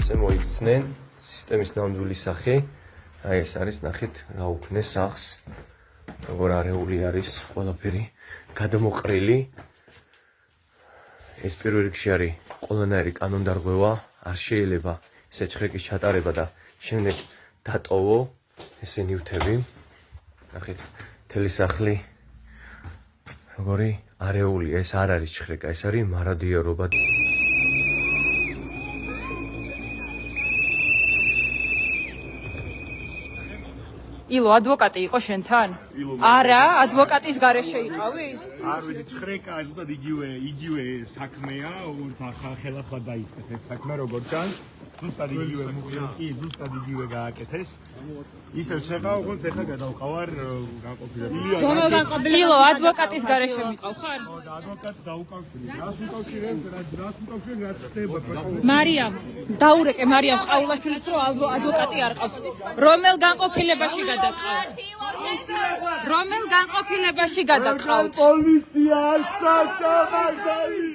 ესე მოიქცნენ სისტემის ნამდვილი სახე. აი ეს არის, ნახეთ, რა უქნეს სახს. როგორ არეული არის ყველაფერი გადამოყრილი. ეს პირველ რიგში არის ყველანაირი კანონდარღვევა, არ შეიძლება ესე ჩხრეკის ჩატარება და შემდეგ დატოვო ესე ნივთები. ნახეთ, მთელი სახლი როგორი არეულია, ეს არ არის ჩხრეკა, ეს არის მარადიორობა. ილო ადვოკატი იყო შენთან? არა, ადვოკატის გარეშე იყავი? არ ვიცი, ჩხრეკა ზუსტად იგივე საქმეა, ოღონდ ხელახლა დაიწყეს ეს საქმე, როგორ ჩანს. ზუსტად იგივე მუხლი, ზუსტად იგივე გააკეთეს. ისევ შეყავ, ოღონდ ეხლა გადავყავარ განყოფილება. ილო ადვოკატის გარეშე მიყავ ხარ? ხო, და ადვოკატს დაუკავშირე. რას უკავშირებ, რაც ხდება. მარიამ, დაურეკე მარიამ ყაულაშვილის რომ ადვოკატი არ ყავს. რომელ განყოფილებაში გადაყავთ? რომელ განყოფილებაში გადაყავთ? პოლიცია არ საწამაგდაი